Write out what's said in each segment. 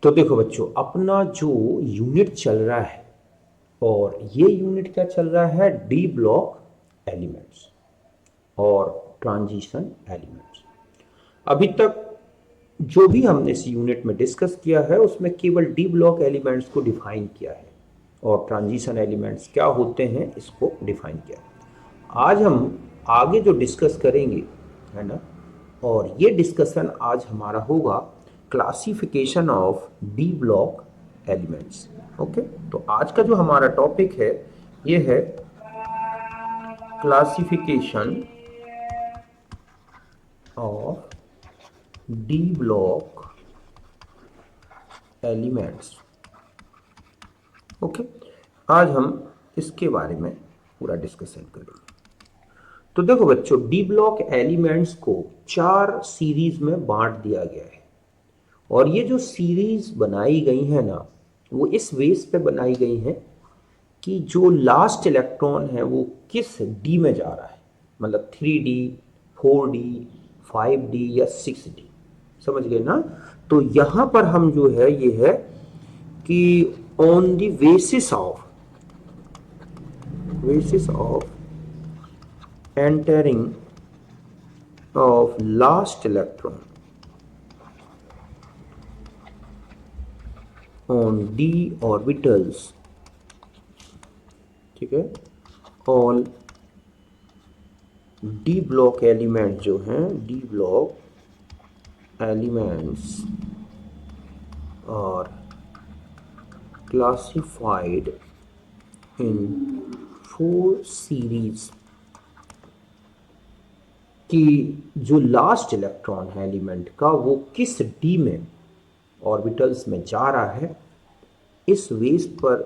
तो देखो बच्चों, अपना जो यूनिट चल रहा है, और ये यूनिट क्या चल रहा है, डी ब्लॉक एलिमेंट्स और ट्रांजिशन एलिमेंट्स। अभी तक जो भी हमने इस यूनिट में डिस्कस किया है उसमें केवल डी ब्लॉक एलिमेंट्स को डिफाइन किया है और ट्रांजिशन एलिमेंट्स क्या होते हैं इसको डिफाइन किया है। आज हम आगे जो डिस्कस करेंगे, है ना, और ये डिस्कशन आज हमारा होगा classification of D block elements. Okay, तो आज का जो हमारा टॉपिक है ये है classification of D block elements. Okay, आज हम इसके बारे में पूरा डिस्कशन करेंगे। तो देखो बच्चों, डी ब्लॉक एलिमेंट्स को 4 सीरीज में बांट दिया गया है और ये जो सीरीज बनाई गई है ना, वो इस बेस पे बनाई गई है कि जो लास्ट इलेक्ट्रॉन है वो किस डी में जा रहा है, मतलब 3D, 4D, 5D या 6D। समझ गए ना? तो यहां पर हम जो है ये है कि on the basis of entering of last electron on d orbitals, ठीक है, ऑल डी ब्लॉक एलिमेंट जो हैं, डी ब्लॉक एलिमेंट्स और क्लासिफाइड इन 4 सीरीज कि जो लास्ट इलेक्ट्रॉन है एलिमेंट का वो किस डी में ऑर्बिटल्स में जा रहा है, इस बेस पर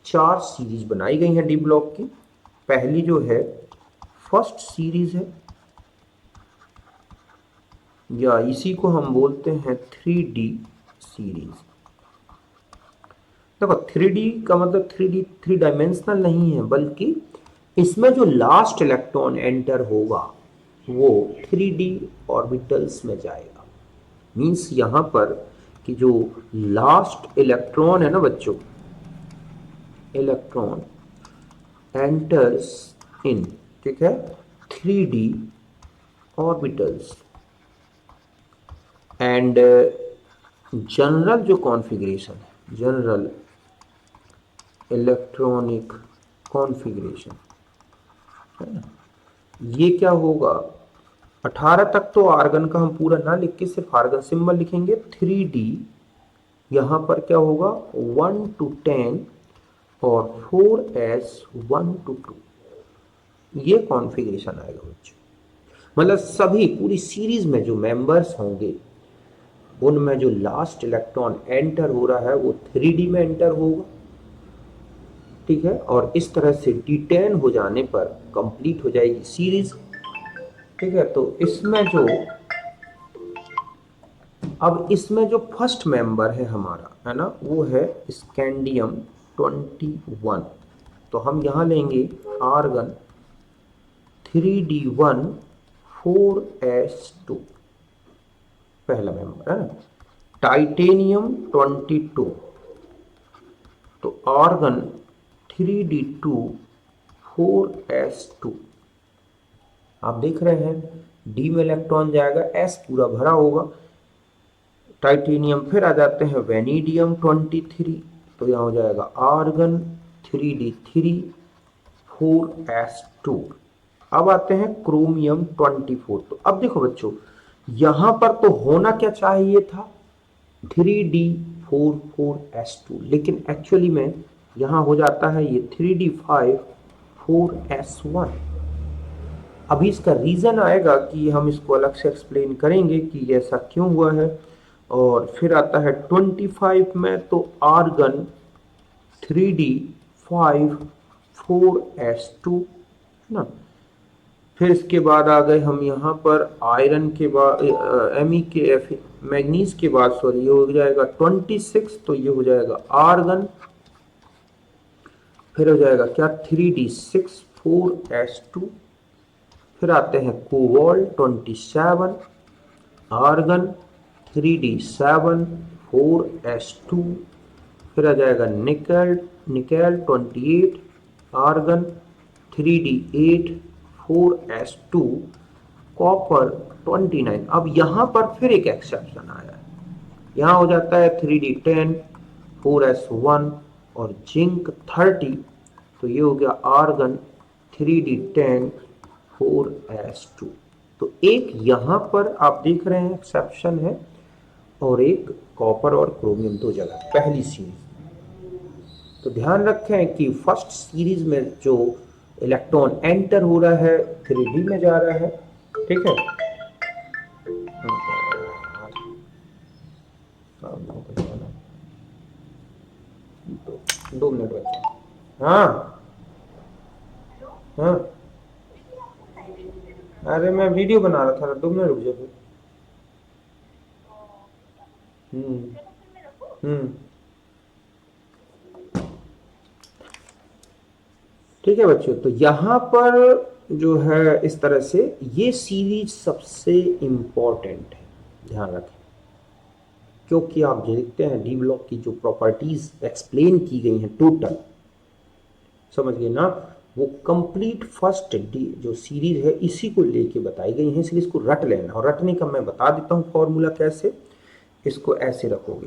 4 सीरीज बनाई गई हैं डी ब्लॉक की। पहली जो है फर्स्ट सीरीज है, या इसी को हम बोलते हैं 3D सीरीज। देखो 3D का मतलब 3D 3 डायमेंशनल नहीं है, बल्कि इसमें जो लास्ट इलेक्ट्रॉन एंटर होगा वो 3D ऑर्बिटल्स में जाएगा। मींस यहां पर कि जो लास्ट इलेक्ट्रॉन है ना बच्चों, इलेक्ट्रॉन एंटर्स इन, ठीक है, 3D ऑर्बिटल्स एंड जनरल जो कॉन्फ़िगरेशन है, जनरल इलेक्ट्रॉनिक कॉन्फ़िगरेशन है ना, ये क्या होगा, 18 तक तो आर्गन का हम पूरा ना लिख के सिर्फ आर्गन सिंबल लिखेंगे। 3D यहां पर क्या होगा, 1 to 10 और 4s 1 to 2, ये कॉन्फ़िगरेशन आएगा बच्चों। मतलब सभी पूरी सीरीज में जो मेंबर्स होंगे उनमें जो लास्ट इलेक्ट्रॉन एंटर हो रहा है वो 3D में एंटर होगा, ठीक है, और इस तरह से D10 हो जाने पर कंप्लीट हो जाएगी सीरीज, ठीक है। तो इसमें जो फर्स्ट मेंबर है हमारा, है ना, वो है स्कैंडियम 21। तो हम यहां लेंगे आर्गन 3D1 4s2, पहला मेंबर है ना। टाइटेनियम 22, तो आर्गन 3D2 4s2। आप देख रहे हैं डी में इलेक्ट्रॉन जाएगा, एस पूरा भरा होगा। टाइटेनियम फिर आ जाते हैं वेनीडियम 23, तो यहाँ हो जाएगा आर्गन 3D3 4s2। अब आते हैं क्रोमियम 24। तो अब देखो बच्चों, यहां पर तो होना क्या चाहिए था 3D4 4s2, लेकिन एक्चुअली में यहां हो जाता है ये 3D5 4s1। अभी इसका रीज़न आएगा कि हम इसको अलग से एक्सप्लेन करेंगे कि ऐसा क्यों हुआ है। और फिर आता है 25 में, तो आर्गन 3D5 4s2, है ना। फिर इसके बाद आ गए हम यहाँ पर आयरन के बाद MEKF, मैग्नीज के बाद सॉरी, ये हो जाएगा 26, तो ये हो जाएगा आर्गन, फिर हो जाएगा क्या 3D6 4s2। फिर आते हैं कोबाल्ट 27, आर्गन 3D7 4s2, फिर आ जाएगा निकल, निकल 28, आर्गन 3d8, 4s2, कॉपर 29। अब यहां पर फिर एक एक्सेप्शन आया है, यहां हो जाता है 3d10, 4s1 और जिंक 30, तो ये हो गया आर्गन 3d10, 4s2। तो एक यहां पर आप देख रहे हैं एक्सेप्शन है, और एक कॉपर और क्रोमियम दो जगह पहली सीरीज। तो ध्यान रखें कि फर्स्ट सीरीज में जो इलेक्ट्रॉन एंटर हो रहा है 3d में जा रहा है, ठीक है। दो मिनट बचे। हाँ हाँ, अरे मैं वीडियो बना रहा था, 2 मिनट रुक जाओ फिर। हम्म हम्म, ठीक है बच्चों। तो यहाँ पर जो है इस तरह से ये सीरीज सबसे इंपॉर्टेंट है, ध्यान रखें, क्योंकि आप देखते हैं डी ब्लॉक की जो प्रॉपर्टीज एक्सप्लेन की गई हैं टोटल, समझ गए ना, वो कंप्लीट फर्स्ट डी जो सीरीज है इसी को लेके बताई गई है, इसलिए इसको रट लेना। और रटने का मैं बता देता हूँ फॉर्मूला कैसे, इसको ऐसे रखोगे,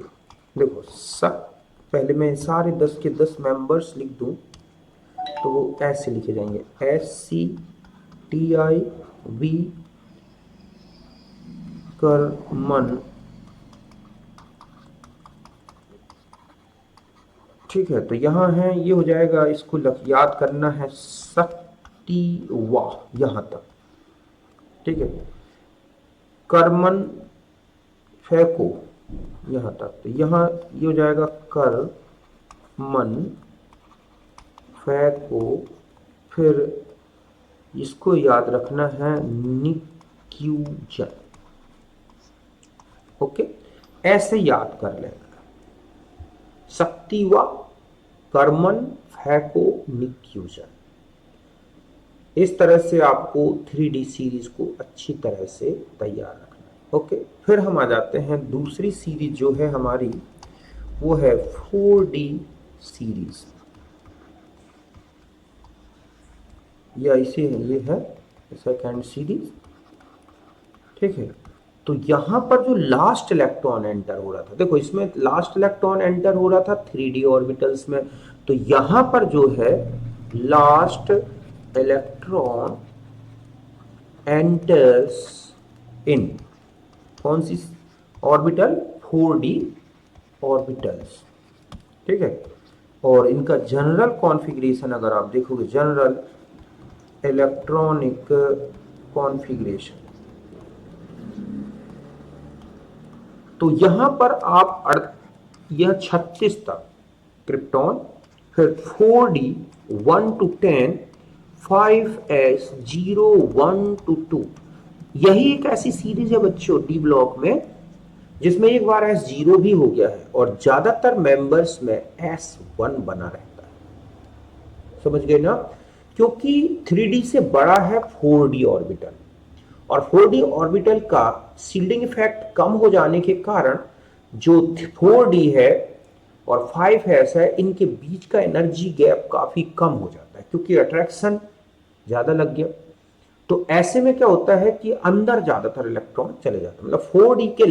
देखो सब, पहले मैं सारे 10 के 10 मेंबर्स लिख दूं तो वो ऐसे लिखे जाएंगे, SCTIV करमन, ठीक है। तो यहाँ है, ये हो जाएगा, इसको याद करना है, सक्तिवा यहां तक, ठीक है। करमन फैको यहां तक, तो यहाँ ये हो जाएगा कर मन फैको, फिर इसको याद रखना है निक्यूजन, ओके, ऐसे याद कर लेना, सक्तिवा कर्मन फैको निक्यूजन। इस तरह से आपको 3D सीरीज को अच्छी तरह से तैयार रखना है, ओके। फिर हम आ जाते हैं दूसरी सीरीज जो है हमारी, वो है 4D सीरीज, या इसे ये है सेकेंड सीरीज, ठीक है। तो यहां पर जो लास्ट इलेक्ट्रॉन एंटर हो रहा था, देखो इसमें लास्ट इलेक्ट्रॉन एंटर हो रहा था 3D ऑर्बिटल्स में, तो यहां पर जो है लास्ट इलेक्ट्रॉन एंटर्स इन कौन सी ऑर्बिटल, 4D ऑर्बिटल्स, ठीक है। और इनका जनरल कॉन्फ़िगरेशन अगर आप देखोगे, जनरल इलेक्ट्रॉनिक कॉन्फ़िगरेशन, तो यहां पर आप यह 36 तक क्रिप्टॉन, फिर 4D 1 to 10, 5s 0 1 to 2, यही एक ऐसी सीरीज है बच्चों डी ब्लॉक में जिसमें एक बार S0 भी हो गया है और ज्यादातर मेंबर्स में S1 बना रहता है, समझ गए ना, क्योंकि 3D से बड़ा है 4D ऑर्बिटल, और 4D ऑर्बिटल का शील्डिंग इफेक्ट कम हो जाने के कारण जो 4D है और 5s है, इनके बीच का एनर्जी गैप काफी कम हो जाता है क्योंकि अट्रैक्शन ज्यादा लग गया। तो ऐसे में क्या होता है कि अंदर ज्यादातर इलेक्ट्रॉन चले जाते हैं, मतलब 4D के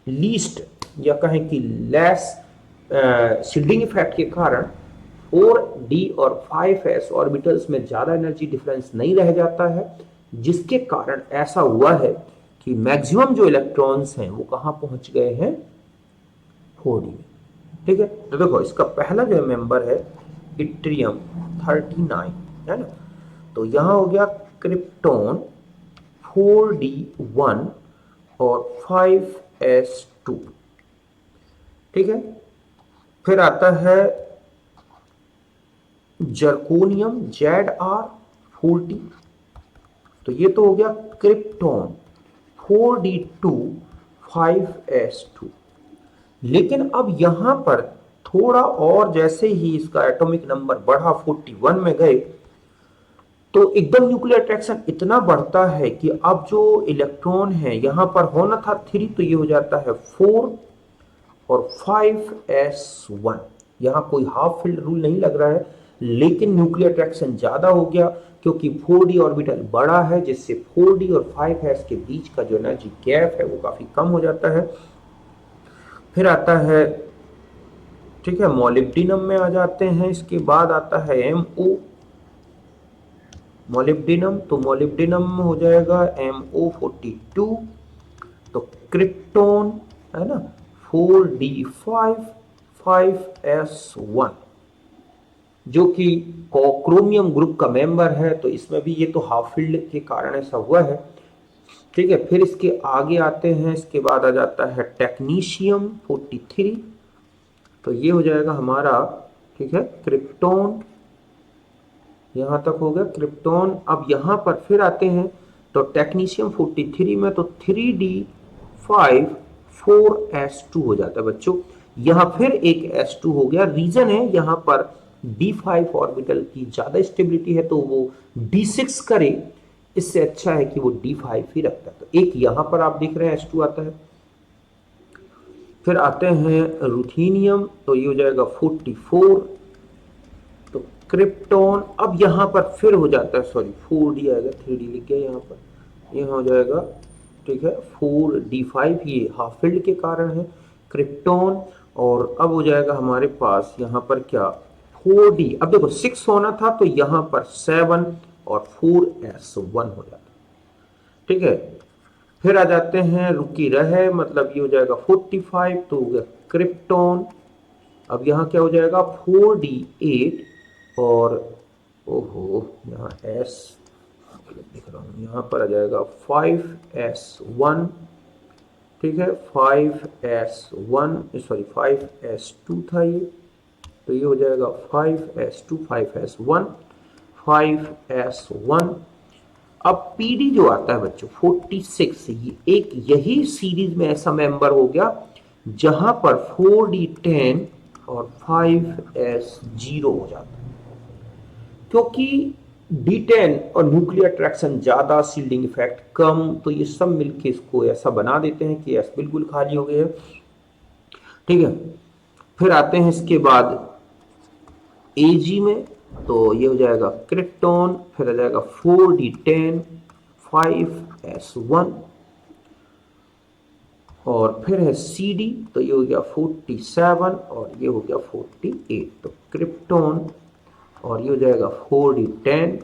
लीस्ट या कहें कि लेस शील्डिंग इफेक्ट के कारण 4D और 5s ऑर्बिटल्स में ज्यादा एनर्जी डिफरेंस नहीं रह जाता है, जिसके कारण ऐसा हुआ है कि मैक्सिमम जो इलेक्ट्रॉन्स हैं वो कहां पहुंच गए हैं, 4D में, ठीक है। तो देखो इसका पहला जो मेंबर है इट्रियम 39, है ना, तो यहां हो गया क्रिप्टॉन 4D1 और 5s2, ठीक है। फिर आता है जर्कोनियम ZR40, तो ये तो हो गया क्रिप्टॉन 4D2 5s2। लेकिन अब यहां पर थोड़ा और, जैसे ही इसका एटॉमिक नंबर बढ़ा 41 में गए, तो एकदम न्यूक्लियर अट्रैक्शन इतना बढ़ता है कि अब जो इलेक्ट्रॉन है यहां पर होना था 3, तो ये हो जाता है 4, और 5s1। यहाँ कोई हाफ फिल्ड रूल नहीं लग रहा है, लेकिन न्यूक्लियर अट्रैक्शन ज़्यादा हो गया क्योंकि 4d ऑर्बिटल बड़ा है, जिससे 4d और 5s के बीच का जो एनर्जी गैप है वो काफ़ी कम हो जाता है। फिर आता है, ठीक है, मोलिब्डेनम में आ जाते हैं। इसके बाद आता है MO, मोलिब्डेनम। तो मोलिब्डेनम हो जाएगा MO42। तो क्रिप्टॉन है ना 4d5 5s1, जो कि क्रोमियम ग्रुप का मेंबर है। तो इसमें भी ये तो हाफ फील्ड के कारण ऐसा हुआ है, ठीक है। फिर इसके आगे आते हैं, इसके बाद आ जाता है टेक्नीशियम 43। तो ये हो जाएगा हमारा, ठीक है, क्रिप्टॉन। यहां तक हो गया क्रिप्टॉन। अब यहां पर फिर आते हैं, तो टेक्नीशियम 43 में तो 3d5 4s2 हो जाता है बच्चों। यहां फिर एक s2 हो गया। रीजन है यहां पर d5 ऑर्बिटल की ज्यादा स्टेबिलिटी है, तो वो d6 करे, इससे अच्छा है कि वो d5 ही रखता है। तो एक यहां पर आप देख रहे हैं s2 आता है। फिर आते हैं रुथीनियम, तो ये हो जाएगा 44। तो क्रिप्टॉन, अब यहां पर फिर हो जाता है, सॉरी 4d आएगा, 3d लिख गया यहां पर, यहां हो जाएगा, ठीक है, 4d5, ये हाफ फील्ड के कारण है क्रिप्टॉन। और अब हो जाएगा हमारे पास यहां पर क्या, 4d। अब देखो 6 होना था, तो यहां पर 7 और 4s1 हो जाता है, ठीक है। फिर आ जाते हैं रुकी रहे, मतलब ये हो जाएगा 45। तो हो गया क्रिप्टॉन। अब यहाँ क्या हो जाएगा 4d8 और, ओहो यहाँ s लिख रहा हूँ, यहाँ पर आ जाएगा 5s1, ठीक है, 5s1 सॉरी 5s2 था ये। तो ये हो जाएगा 5s2 5s1 5s1। अब पीडी जो आता है बच्चों 46, ये एक यही सीरीज में ऐसा मेंबर हो गया जहां पर 4d10 और 5s0 हो जाता है, क्योंकि d10 और न्यूक्लियर अट्रैक्शन ज्यादा, सील्डिंग इफेक्ट कम, तो ये सब मिलके इसको ऐसा बना देते हैं कि s बिल्कुल खाली हो गया है, ठीक है। फिर आते हैं इसके बाद Ag में, तो ये हो जाएगा क्रिप्टॉन। फिर आ जाएगा 4d10 5s1, और फिर है Cd, तो ये हो गया 47 और ये हो गया 48। तो क्रिप्टॉन, और ये हो जाएगा 4d10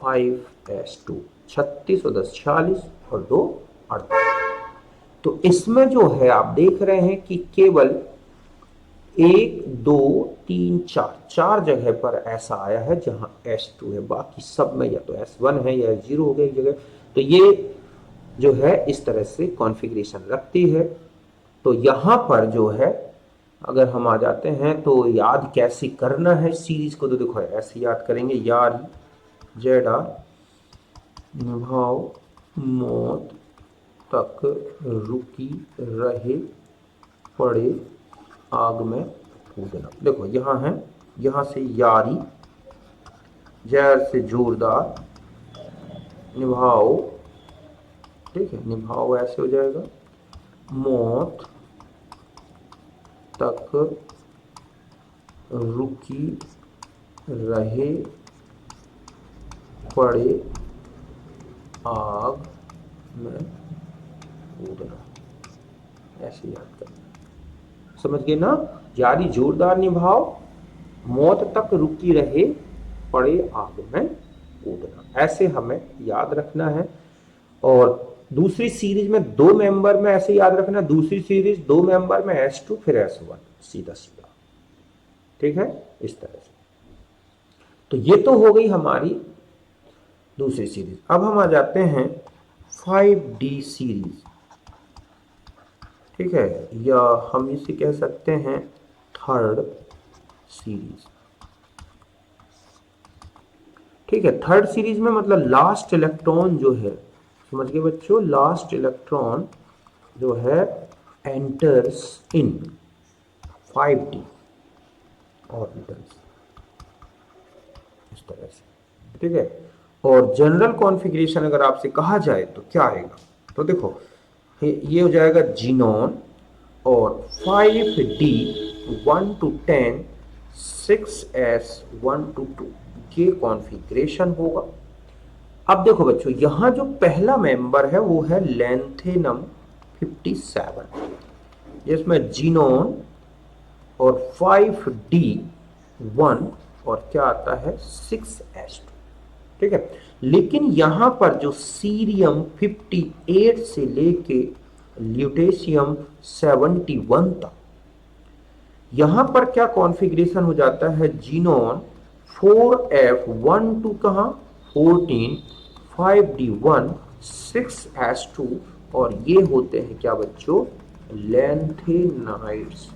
5s2, 36 और 10 46 और 2 48। तो इसमें जो है आप देख रहे हैं कि केवल 1 2 3 4 4 जगह पर ऐसा आया है जहां s2 है, बाकी सब में या तो s1 है या s0 हो गया एक जगह। तो ये जो है इस तरह से कॉन्फ़िगरेशन रखती है। तो यहां पर जो है, अगर हम आ जाते हैं तो याद कैसे करना है सीरीज को, तो देखो ऐसे याद करेंगे, यार जेडा निभाओ मौत तक रुकी रहे पड़े आग में कूदना। देखो यहां है, यहां से यारी, जहर से जोरदार, निभाओ, ठीक है, निभाओ ऐसे हो जाएगा, मौत तक रुकी रहे पड़े आग में कूदना, ऐसे याद करना। समझ गए ना, जारी जोरदार निभाओ, मौत तक रुकी रहे पड़े आग में कूदना, ऐसे हमें याद रखना है। और दूसरी सीरीज में 2 मेंबर में ऐसे याद रखना, दूसरी सीरीज 2 मेंबर में s2 फिर s1, सीधा सीधा, ठीक है, इस तरह से। तो ये तो हो गई हमारी दूसरी सीरीज। अब हम आ जाते हैं 5d सीरीज, ठीक है, या हम इसे कह सकते हैं थर्ड सीरीज, ठीक है। थर्ड सीरीज में मतलब लास्ट इलेक्ट्रॉन जो है, समझ गए बच्चों, लास्ट इलेक्ट्रॉन जो है एंटर्स इन 5d ऑर्बिटल्स, इस तरह से, ठीक है। और जनरल कॉन्फ़िगरेशन अगर आपसे कहा जाए तो क्या आएगा, तो देखो ये हो जाएगा जीनॉन, और 5d 1 to 10 6s 1 to 2 ये कॉन्फ़िगरेशन होगा। अब देखो बच्चों, यहां जो पहला मेंबर है वो है लैंथेनम 57, जिसमें जीनोन और 5d1 और क्या आता है 6s2, ठीक है। लेकिन यहां पर जो सीरियम 58 से लेके ल्यूटेशियम 71 तक, यहां पर क्या कॉन्फ़िगरेशन हो जाता है, जीनोन 4f1 टू कहां 14 5d1 6s2 और ये होते हैं क्या बच्चों लैंथेनाइड्स।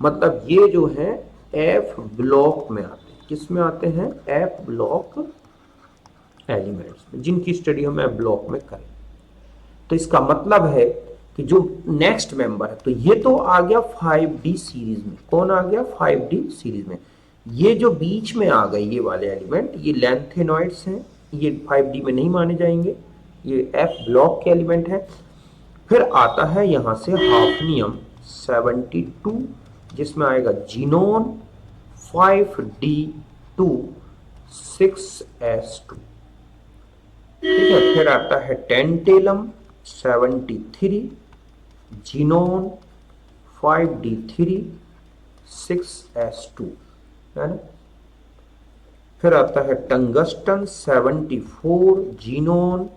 मतलब ये जो है एफ ब्लॉक में आते हैं। किस में आते हैं, एफ ब्लॉक एलिमेंट्स में, जिनकी स्टडी हम एफ ब्लॉक में करें। तो इसका मतलब है कि जो नेक्स्ट मेंबर है, तो ये तो आ गया 5d सीरीज में। कौन आ गया 5d सीरीज में, ये जो बीच में आ गए ये वाले एलिमेंट, ये लैंथेनॉइड्स हैं, ये 5d में नहीं माने जाएंगे, ये एफ ब्लॉक के एलिमेंट है। फिर आता है यहां से हाफनियम 72, जिसमें आएगा जीनोन 5d2 6s2, ठीक है। फिर आता है टेंटेलम 73, जीनोन 5d3 6s2, है ना। फिर आता है टंगस्टन 74, जीनोन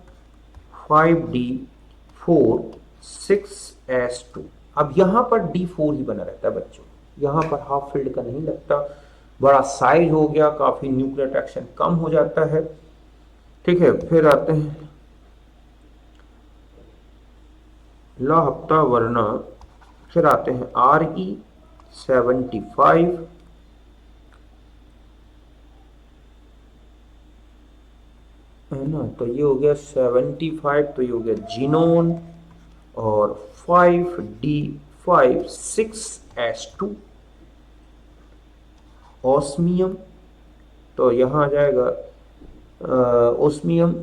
5d4 6s2। अब यहां पर d4 ही बना रहता है बच्चों, यहां पर हाफ फील्ड का नहीं लगता, बड़ा साइज हो गया, काफी न्यूक्लियर अट्रैक्शन कम हो जाता है, ठीक है। फिर आते हैं ला हफ्ता वरना, फिर आते हैं RE75, है ना। तो ये हो गया 75, तो ये हो गया जीनोन और 5d5 6s2 ऑस्मियम, तो यहां आ जाएगा ओस्मियम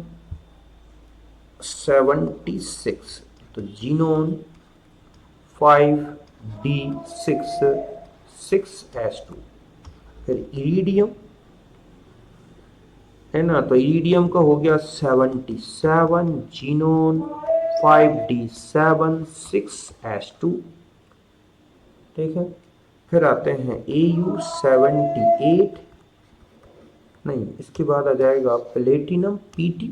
76, तो जीनोन 5d6 6s2। फिर इरिडियम, है ना, तो इरिडियम का हो गया 77, जीनोन 5d7 6s2, ठीक है। फिर आते हैं AU78, नहीं, इसके बाद आ जाएगा प्लेटिनम PT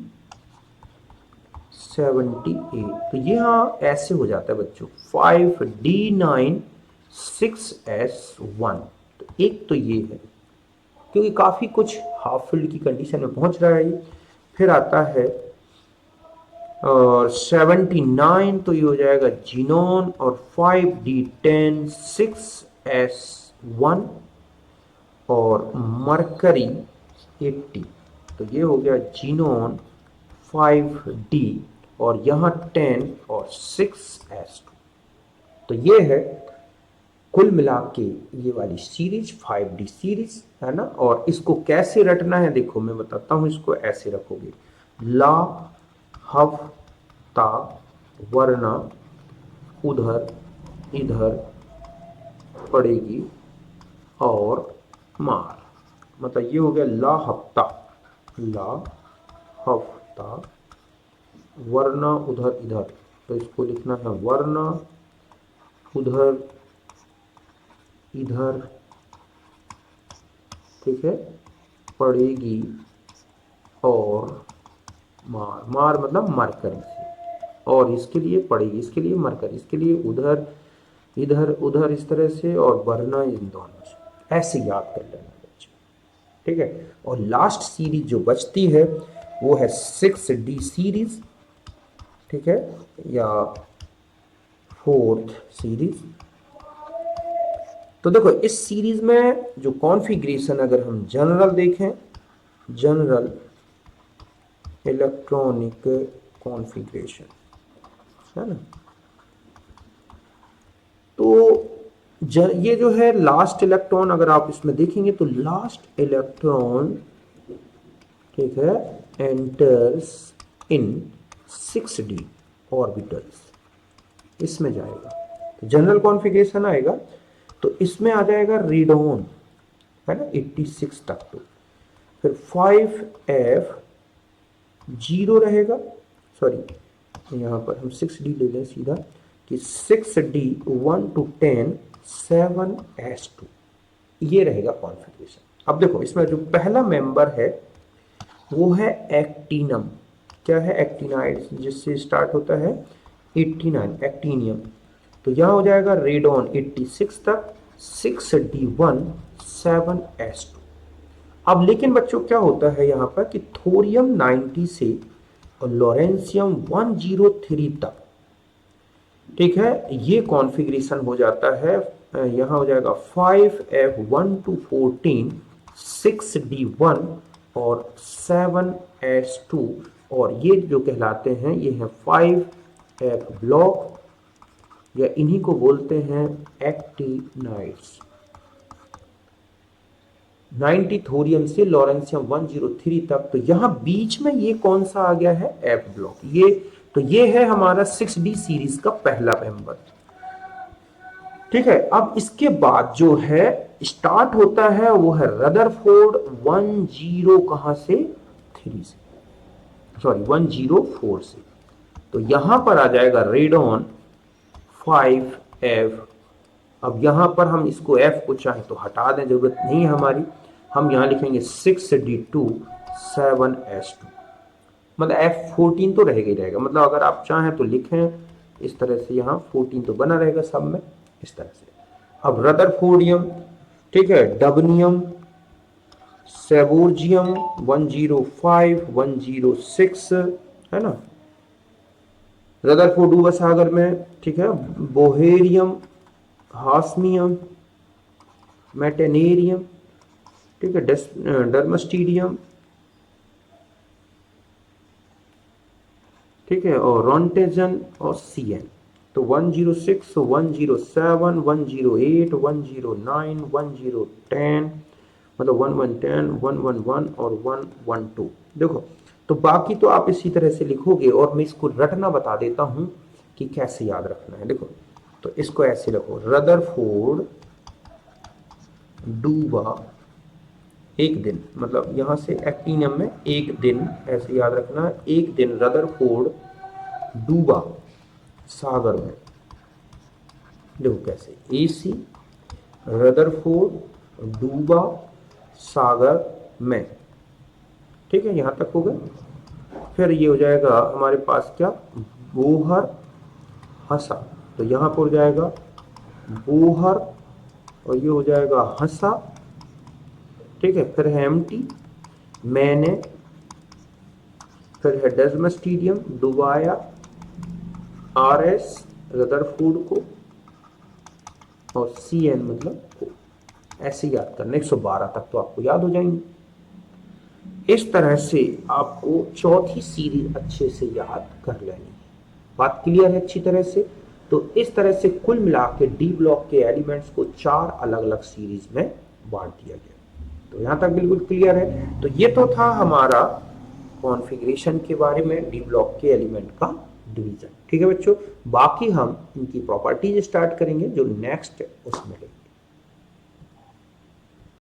78, तो ये हाँ ऐसे हो जाता है बच्चों 5d9 6s1। तो एक तो ये है, क्योंकि काफी कुछ हाफ फील्ड की कंडीशन में पहुंच रहा है ये। फिर आता है और 79, तो ये हो जाएगा जीनोन और 5d10 6s1 और मरकरी 80, तो ये हो गया जीनोन 5d और यहां 10 और 6s2। तो ये है कुल मिला के ये वाली सीरीज 5d सीरीज, है ना। और इसको कैसे रटना है देखो मैं बताता हूं, इसको ऐसे रखोगे, ला हफ्ता वरना उधर इधर पड़ेगी और मार, मतलब ये हो गया ला हफ्ता वरना उधर इधर, तो इसको लिखना है वरना उधर इधर, ठीक है, पड़ेगी और मार, मार मतलब मरकरी से, और इसके लिए पड़ेगी, इसके लिए मरकरी, इसके लिए उधर इधर उधर इस तरह से, और वरना इन दोनों से, ऐसे याद कर लेना बच्चे, ठीक है। और लास्ट सीरीज जो बचती है वो है 6d सीरीज, ठीक है, या 4th सीरीज। तो देखो इस सीरीज में जो कॉन्फ़िगरेशन अगर हम जनरल देखें, जनरल इलेक्ट्रॉनिक कॉन्फ़िगरेशन, है ना, तो ये जो है लास्ट इलेक्ट्रॉन, अगर आप इसमें देखेंगे तो लास्ट इलेक्ट्रॉन, ठीक है, एंटर्स इन 6d ऑर्बिटल्स, इसमें जाएगा। जनरल कॉन्फ़िगरेशन आएगा तो इसमें आ जाएगा रीड ऑन, है ना, 86 तक। तो फिर 5F 0 रहेगा, सॉरी यहाँ पर हम 6D ले लें सीधा कि 6D 1 to 10 7S2, ये रहेगा कॉन्फ़िगरेशन। अब देखो इसमें जो पहला मेंबर है वो है एक्टिनम। क्या है? एक्टिनाइड, जिससे स्टार्ट होता है 89, एक्टिनियम। तो यहाँ हो जाएगा रेडॉन 86 तक, 6D1 7S2। अब लेकिन बच्चों क्या होता है यहाँ पर कि थोरियम 90 से और लॉरेंसियम 103 तक, ठीक है, ये कॉन्फ़िगरेशन हो जाता है। यहाँ हो जाएगा 5F1 to 14 6D1 और 7S2, और ये जो कहलाते हैं ये है 5F ब्लॉक, या इन्हीं को बोलते हैं एक्टिनाइड्स। 90 थोरियम से लॉरेंसियम 103 तक। तो यहां बीच में ये कौन सा आ गया है? F block. ये तो ये है हमारा 6D सीरीज का पहला मेंबर, ठीक है। अब इसके बाद जो है स्टार्ट होता है वो है रदरफोर्ड 10 कहां से? 3 से, सॉरी 104 से। तो यहां पर आ जाएगा रेडॉन 5F। अब यहां पर हम इसको F को चाहे तो हटा दें, जरूरत नहीं है हमारी। हम यहां लिखेंगे 6D2 7S2, मतलब F14 तो रहेगा ही रहेगा। मतलब अगर आप चाहें तो लिखें इस तरह से, यहाँ 14 तो बना रहेगा सब में, इस तरह से। अब रदरफोर्डियम, ठीक है, डबनियम, सेबोर्जियम 105 106, है ना, रदरफोर्ड सागर में, ठीक है, बोहेरियम, हास्मियम, मेटेनेरियम, ठीक है, डर्मस्टीडियम, ठीक है, और रॉन्टेजन और CN। तो 106 107 108 109 1010, मतलब 1110 111 और 112। देखो तो बाकी तो आप इसी तरह से लिखोगे, और मैं इसको रटना बता देता हूं कि कैसे याद रखना है। देखो तो इसको ऐसे रखो, रदरफोर्ड डूबा एक दिन, मतलब यहां से एक्टिनियम में एक दिन, ऐसे याद रखना, एक दिन रदरफोर्ड डूबा सागर में। देखो कैसे, AC रदरफोर्ड डूबा सागर में, ठीक है, यहां तक हो गया। फिर ये हो जाएगा हमारे पास क्या? बोहर हंसा। तो यहां पर हो जाएगा बोहर, और ये हो जाएगा हंसा, ठीक है। फिर है एम्प्टी, मैंने, फिर है डर्मस्टीडियम, डुबाया, RS रदरफोर्ड को, और CN मतलब को। ऐसे याद करना, 112 तक तो आपको याद हो जाएंगे। इस तरह से आपको चौथी सीरीज अच्छे से याद कर लेनी है। बात क्लियर है अच्छी तरह से? तो इस तरह से कुल मिला के डी ब्लॉक के एलिमेंट्स को 4 अलग अलग सीरीज में बांट दिया गया। तो यहां तक बिल्कुल क्लियर है। तो ये तो था हमारा कॉन्फ़िगरेशन के बारे में, डी ब्लॉक के एलिमेंट का डिवीजन, ठीक है बच्चों। बाकी हम इनकी प्रॉपर्टीज स्टार्ट करेंगे जो नेक्स्ट उसमें